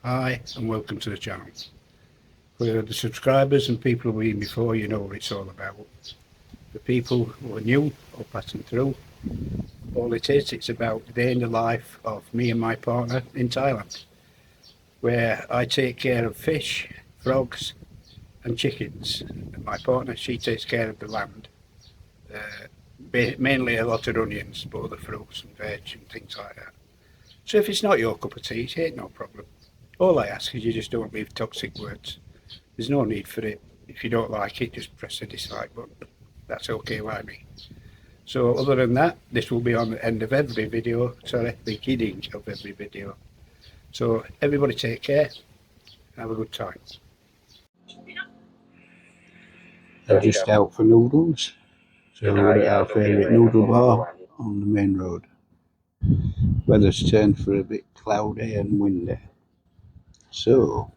Hi and welcome to the channel. For the subscribers and people who have been before, you know what it's all about. The people who are new or passing through, all it's about the day in the life of me and my partner in Thailand, where I take care of fish, frogs and chickens. And my partner, she takes care of the land, mainly a lot of onions, but other fruits and veg and things like that. So if it's not your cup of tea, it ain't no problem. All I ask is you just don't leave toxic words. There's no need for it. If you don't like it, just press the dislike button. That's okay by me. So other than that, this will be on the end of every video, sorry, beginning of every video. So everybody take care, have a good time. I'm just out for noodles. So we're at our favourite noodle bar on the main road. Weather's turned for a bit cloudy and windy. So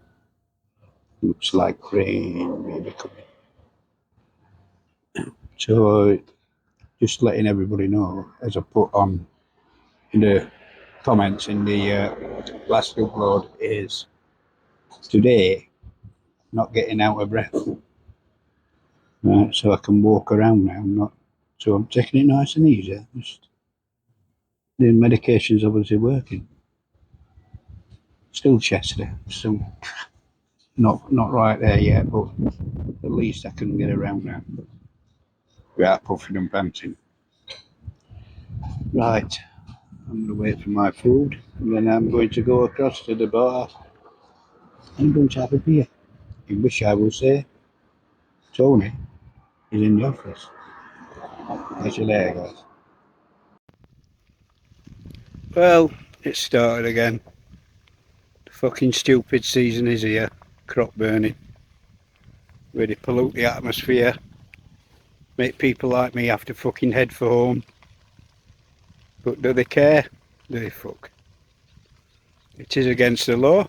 looks like rain maybe coming. So just letting everybody know, as I put on in the comments in the last upload, is today not getting out of breath. Right, so I can walk around now. So I'm taking it nice and easy. Just the medication's obviously working. Still chesty, still not right there yet, but at least I can get around now without puffing and panting. Right, I'm going to wait for my food, and then I'm going to go across to the bar. I'm going to have a beer, in which I will say Tony is in the office. Catch you later, guys. Well, it started again. The fucking stupid season is here. Crop burning. Really pollute the atmosphere. Make people like me have to fucking head for home. But do they care? Do they fuck? It is against the law.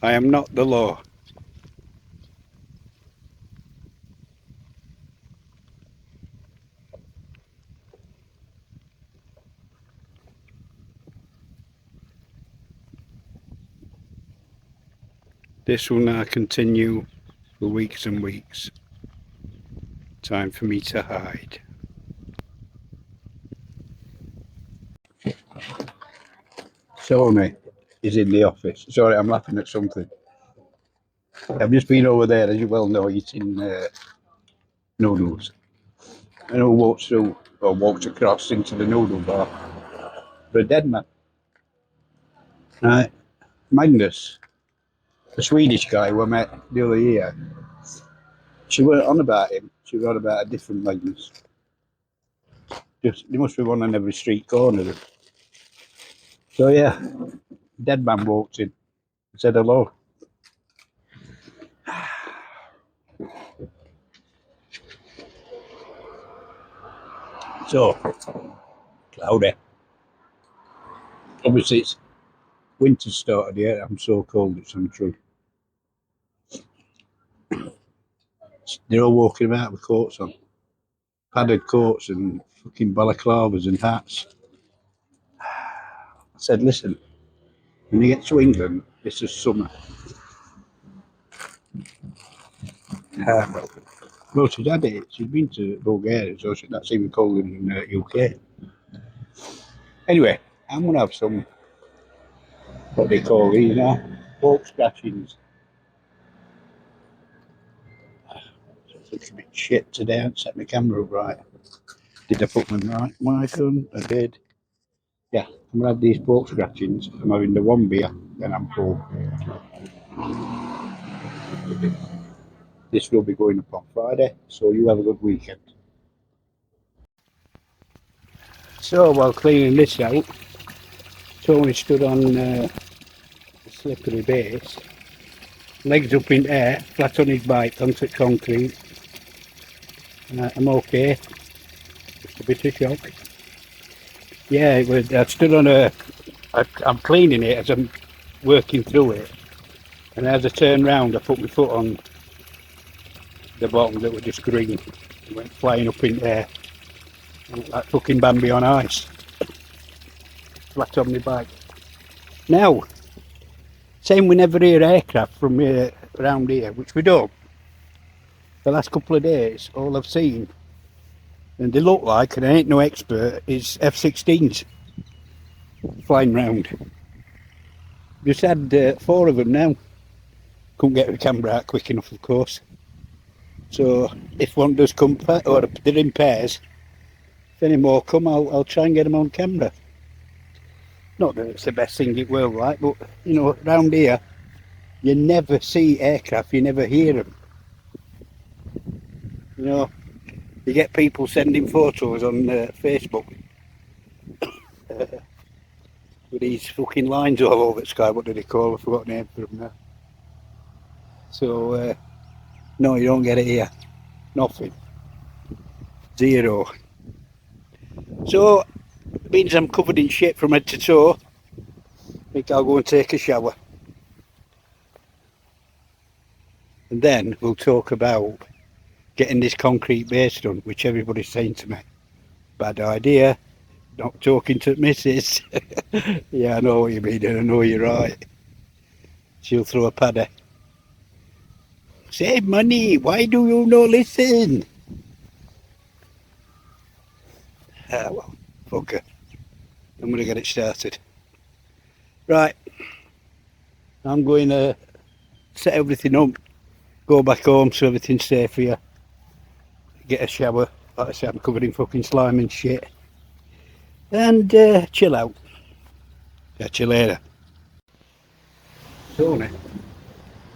I am not the law. This will now continue for weeks and weeks. Time for me to hide. Tony is in the office. Sorry, I'm laughing at something. I've just been over there, as you well know, eating noodles. And who walks through, or walks across into the noodle bar? For a dead man. Right, Magnus, the Swedish guy we met the other year. She weren't on about him, she was on about a different Magnus. Just, there must be one on every street corner. So yeah, dead man walked in, said hello. So, cloudy. Obviously it's winter started yet, I'm so cold it's untrue. They're all walking about with coats on. Padded coats and fucking balaclavas and hats. I said, listen, when you get to England, this is summer. Well, she's had it. She's been to Bulgaria, so that's even colder than UK. Anyway, I'm going to have some, what they call these now, pork scratchings. It's looking a bit shit today. I haven't set my camera up right. Did I put my mic on? I did. Yeah, I'm going to have these pork scratchings. I'm having the one beer, then I'm full. This will be going up on Friday, so you have a good weekend. So while cleaning this out, Tony stood on a slippery base, legs up in air, flat on his bike onto concrete. I'm okay, just a bit of shock. Yeah, I stood on I'm cleaning it as I'm working through it, and as I turned round I put my foot on the bottom that was just green. It went flying up in air, like fucking Bambi on ice, flat on my bike. Now, saying we never hear aircraft from around here, which we don't. The last couple of days, all I've seen, and they look like, and I ain't no expert, is F-16s flying round. Just had 4 of them now. Couldn't get the camera out quick enough, of course. So if one does come, or they're in pairs, if any more come, I'll try and get them on camera. Not that it's the best thing it will, like, but you know, round here, you never see aircraft, you never hear them. You know, you get people sending photos on Facebook with these fucking lines all over the sky. What do they call? I forgot the name for them now. So, no, you don't get it here. Nothing. Zero. So, means I'm covered in shit from head to toe. I think I'll go and take a shower. And then we'll talk about getting this concrete base done, which everybody's saying to me. Bad idea. Not talking to missus. Yeah, I know what you mean, and I know you're right. She'll throw a padder. Save money, why do you not listen? Ah, well, fuck her. I'm going to get it started. Right, I'm going to set everything up, go back home so everything's safe for you. Get a shower, like I said, I'm covered in fucking slime and shit. And chill out. Catch you later. Tony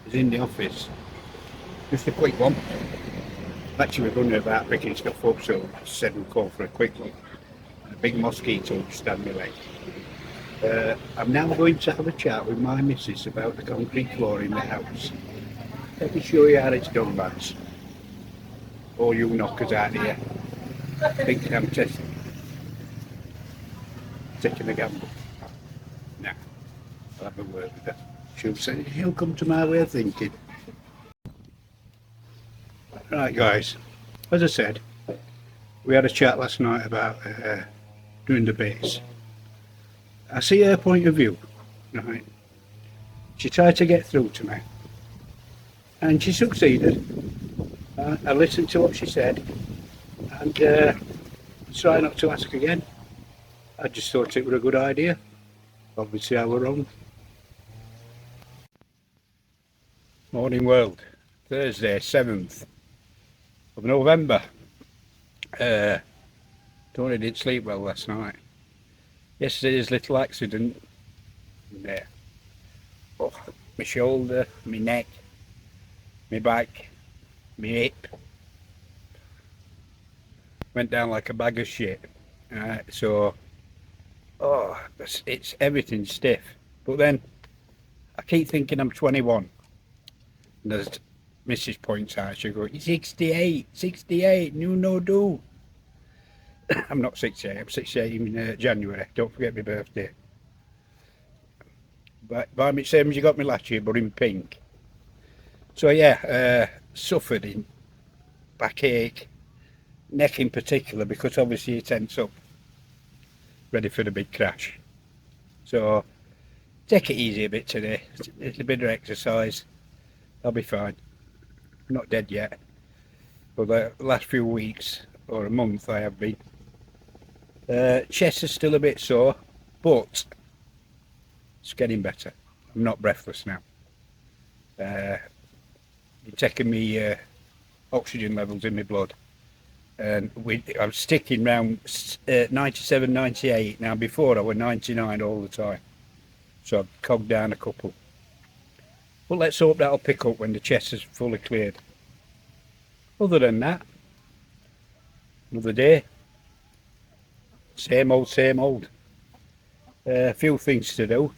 is in the office. Just a quick one. Actually, we're wondering about picking stuff up, so I said we'll call for a quick one. A big mosquito just down my leg. I'm now going to have a chat with my missus about the concrete floor in the house. Let me show you how it's done, lads. All you knockers out here thinking I'm taking a gamble. Nah, I'll have a word with her. She'll come to my way of thinking. Right, guys, as I said, we had a chat last night about doing the base. I see her point of view, right? She tried to get through to me, and she succeeded. I listened to what she said, and try not to ask again. I just thought it was a good idea. Obviously, I was wrong. Morning world, Thursday, 7th of November. Tony didn't sleep well last night. Yesterday's little accident there. Oh, my shoulder, my neck, my back, my hip went down like a bag of shit. So, it's everything stiff. But then I keep thinking I'm 21. And as Mrs. points out, she goes, "You're 68, you no do." I'm not 68, I'm 68 in January. Don't forget my birthday. But buy me same as you got me last year, but in pink. So yeah, suffered in backache, neck in particular, because obviously you tense up, ready for the big crash. So take it easy a bit today, a little bit of exercise, I'll be fine. I'm not dead yet. For the last few weeks, or a month I have been. Chest is still a bit sore, but it's getting better. I'm not breathless now. You're taking me oxygen levels in my blood, and I'm sticking around 97, 98 now. Before I was 99 all the time, so I've cogged down a couple. But let's hope that'll pick up when the chest is fully cleared. Other than that, another day, same old, same old. A few things to do,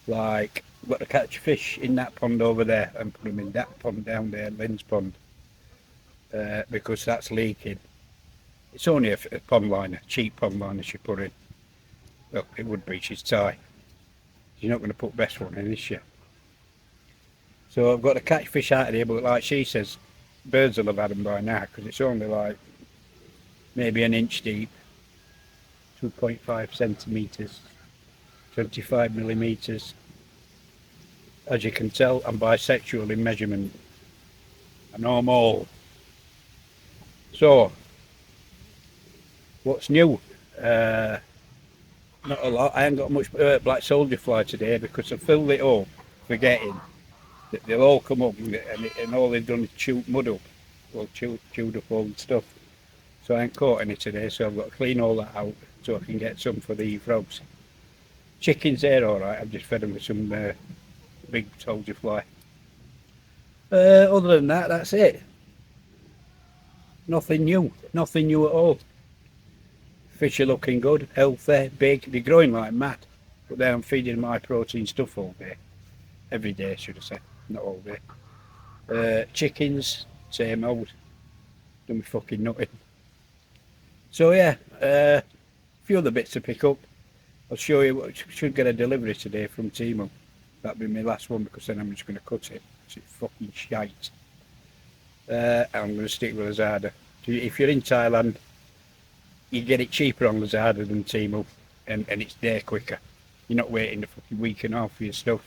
like got to catch fish in that pond over there and put them in that pond down there, Lynn's pond, because that's leaking. It's only a pond liner, cheap pond liner she put in. Well, it would be, she's tie. She's not going to put best one in, is she? So I've got to catch fish out of here, but like she says, birds will have had them by now, because it's only like maybe an inch deep, 2.5 centimetres, 25 millimetres. As you can tell, I'm bisexual in measurement. I know them all. So, what's new? Not a lot. I ain't got much black soldier fly today because I filled it up, forgetting that they'll all come up and all they've done is chew mud up. Well, chewed up all the stuff. So I ain't caught any today, so I've got to clean all that out so I can get some for the frogs. Chickens, they're alright. I've just fed them with some big soldier fly. Other than that, that's it. Nothing new at all. Fish are looking good, healthy, big. They're growing like mad, but then I'm feeding them high protein stuff all day. Every day, should I say, not all day. Chickens, same old. Don't be fucking nothing. So yeah, a few other bits to pick up. I'll show you what should get a delivery today from Timo. That'll be my last one because then I'm just going to cut it. It's fucking shite. And I'm going to stick with Lazada. If you're in Thailand, you get it cheaper on Lazada than Timo, and it's there quicker. You're not waiting a fucking week and a half for your stuff.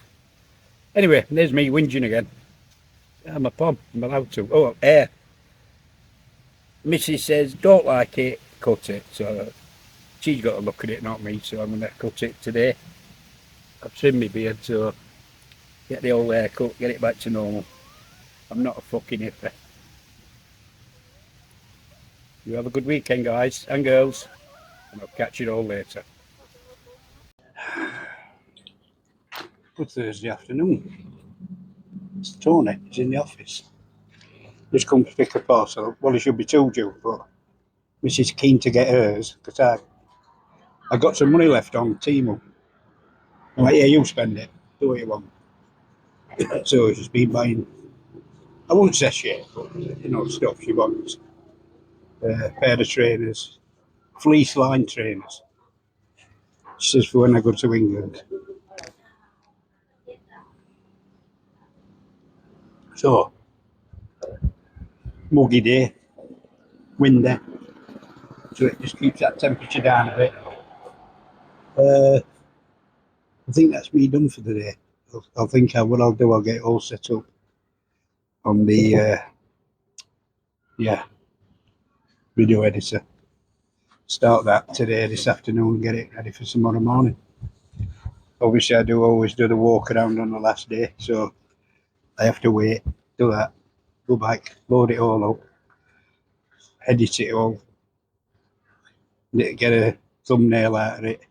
Anyway, there's me whinging again. I'm a pom, I'm allowed to. Oh, air. Mrs says, don't like it, cut it. So she's got to look at it, not me, so I'm going to cut it today. I've trimmed my beard, so get the old hair cut, get it back to normal. I'm not a fucking hippie. You have a good weekend, guys and girls, and I'll catch you all later. Good Thursday afternoon. It's Tony, he's in the office. Just come to pick a parcel. Well, he should be two due, but Mrs. keen to get hers because I got some money left on Timo. I'm like, yeah, you spend it, do what you want. So she's been buying, I won't say shit, but stuff she wants. Pair of trainers, fleece line trainers. She says for when I go to England. So, muggy day, windy, so it just keeps that temperature down a bit. I think that's me done for the day. I think what I'll do, I'll get it all set up on the video editor. Start that today, this afternoon, and get it ready for tomorrow morning. Obviously, I do always do the walk around on the last day, so I have to wait, do that, go back, load it all up, edit it all, get a thumbnail out of it.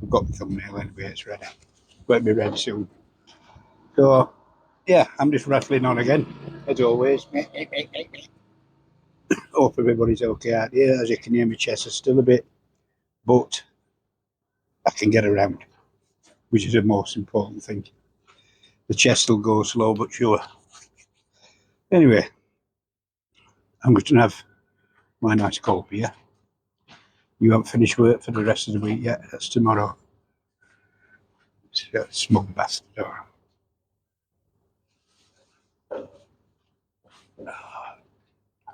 I've got the thumbnail anyway, it's ready. Won't be ready soon. So, yeah, I'm just rattling on again, as always. Hope everybody's okay out here. As you can hear, my chest is still a bit, but I can get around, which is the most important thing. The chest will go slow but sure. Anyway, I'm going to have my nice cold beer. You haven't finished work for the rest of the week yet. That's tomorrow. Smug bastard.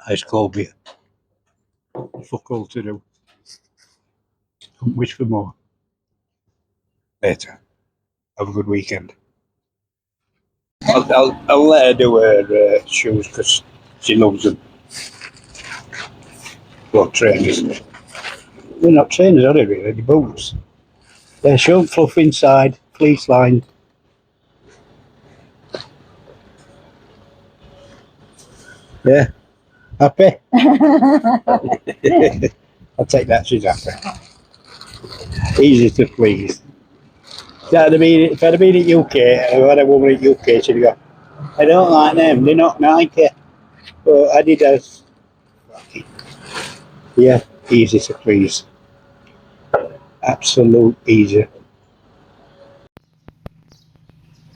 Nice cold beer. Fuck all to do. Don't wish for more. Later. Have a good weekend. I'll let her do her shoes because she loves them. Well, trainers. They're not trainers, are they really? They're boots. They're short, fluff inside, fleece lined. Yeah. Happy? I'll take that, she's happy. Easy to please. If I'd have been at UK, I had a woman at UK, she'd go, I don't like them, they're not Nike. But Adidas. Yeah, easy to please. Absolute easy.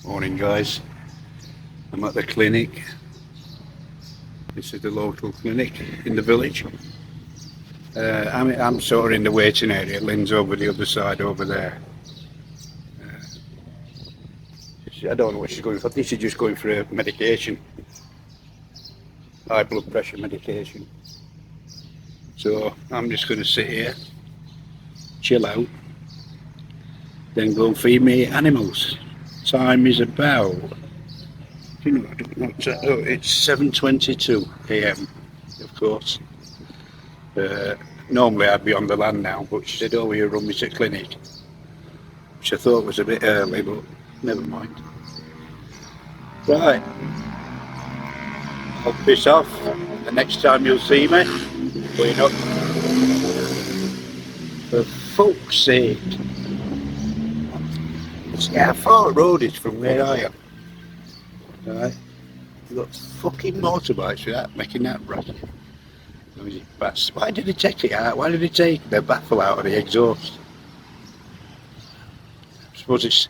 Morning, guys. I'm at the clinic. This is the local clinic in the village. I'm sort of in the waiting area. Lynn's over the other side over there. I don't know what she's going for. I think she's just going for a medication. High blood pressure medication. So I'm just going to sit here, chill out, then go and feed me animals. Time is about, you know, I don't know, it's 7:22 AM, of course. Normally I'd be on the land now, but she said, oh, you run me to clinic, which I thought was a bit early, but never mind. Right, I'll piss off. The next time you'll see me, going up. For fuck's sake. See how far a road is from where I am. Right, you've got fucking motorbikes with that, making that racket. Why did he take it out? Why did he take the baffle out of the exhaust? I suppose it's,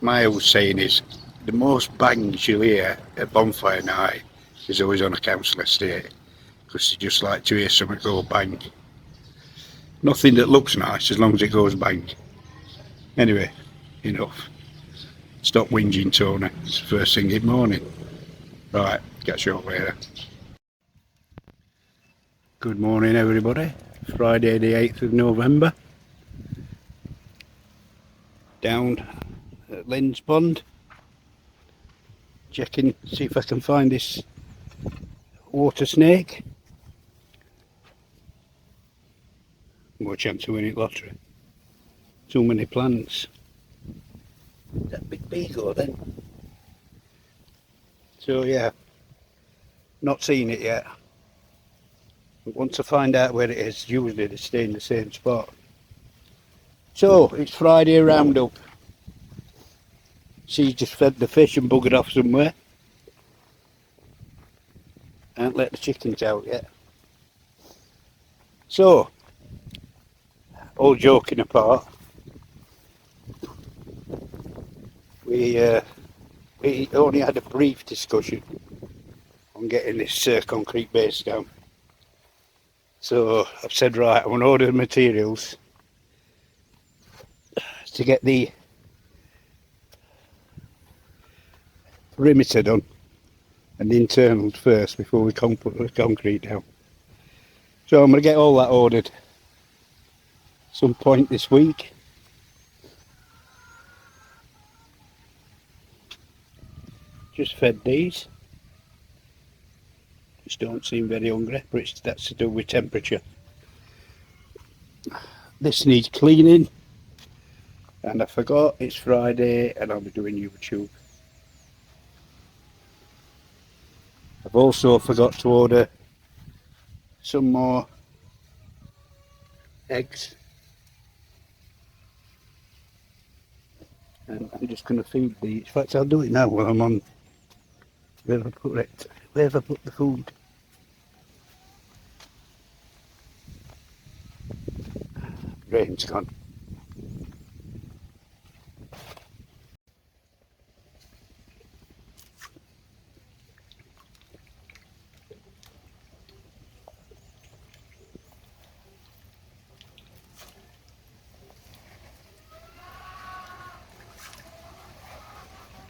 my old saying is, the most bangs you'll hear at bonfire night is always on a council estate, because you just like to hear something go bang. Nothing that looks nice as long as it goes bang. Anyway, enough. Stop whinging, Tony. It's the first thing in the morning. Right, catch you up later. Good morning, everybody. Friday the 8th of November. Down at Lynn's Pond. Checking, see if I can find this water snake. More chance of winning lottery. Too many plants. That big beagle then. So yeah, not seen it yet. But once I find out where it is, usually they stay in the same spot. So it's Friday roundup. She's just fed the fish and buggered off somewhere. I haven't let the chickens out yet. So, all joking apart, we only had a brief discussion on getting this concrete base down. So I've said, right, I want to order the materials to get the perimeter done and the internals first before we put the concrete down. So I'm going to get all that ordered some point this week. Just fed these. Just don't seem very hungry, but that's to do with temperature. This needs cleaning, and I forgot it's Friday and I'll be doing YouTube. I've also forgot to order some more eggs, and I'm just going to feed these. In fact, I'll do it now while I'm on. Where have I put it? Where have I put the food? Rain's gone.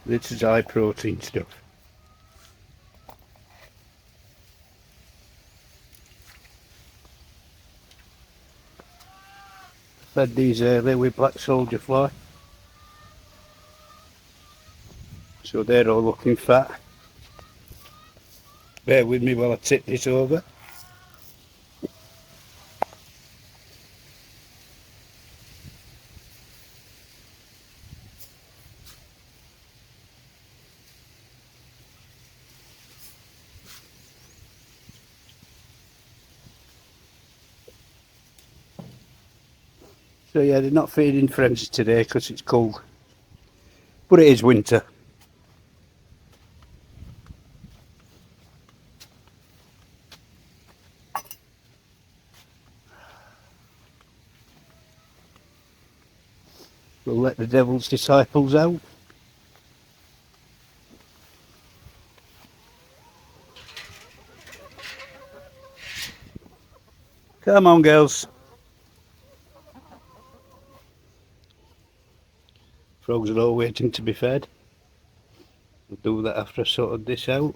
This is high protein stuff. Fed these earlier with black soldier fly. So they're all looking fat. Bear with me while I tip this over. So yeah, they're not feeding frenzy today because it's cold. But it is winter. We'll let the devil's disciples out. Come on, girls. Frogs are all waiting to be fed. I'll do that after I sorted this out.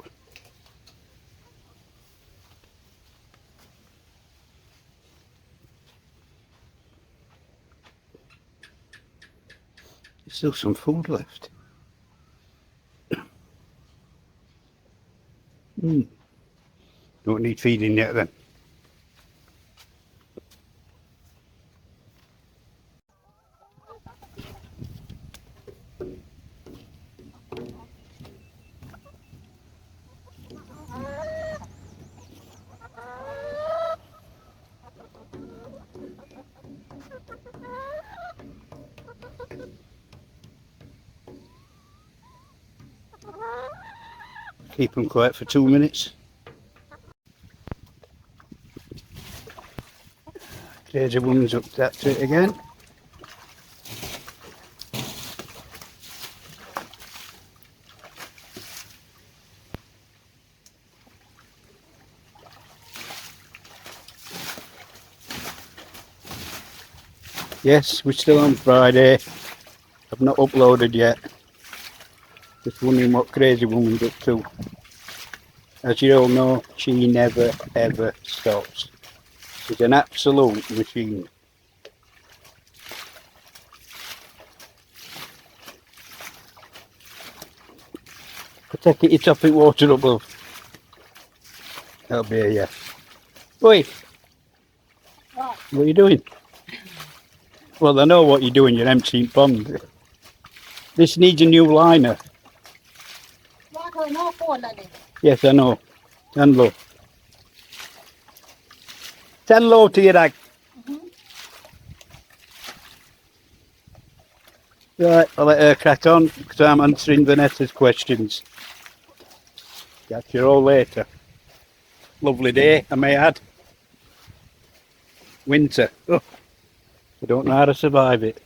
There's still some food left. Don't need feeding yet then. Keep them quiet for 2 minutes. Crazy woman's up to it again. Yes, we're still on Friday. I've not uploaded yet. Just wondering what Crazy Woman's up to. As you all know, she never ever stops. She's an absolute machine. Take it your topic water up, love. That'll be a yes. Oi! What are you doing? Well, I know what you're doing, you're emptying pond. This needs a new liner. Yes, I know. And low. Tell low to your ag. Right, I'll let her crack on because I'm answering Vanessa's questions. Catch you all later. Lovely day, I may add. Winter. Oh, I don't know how to survive it.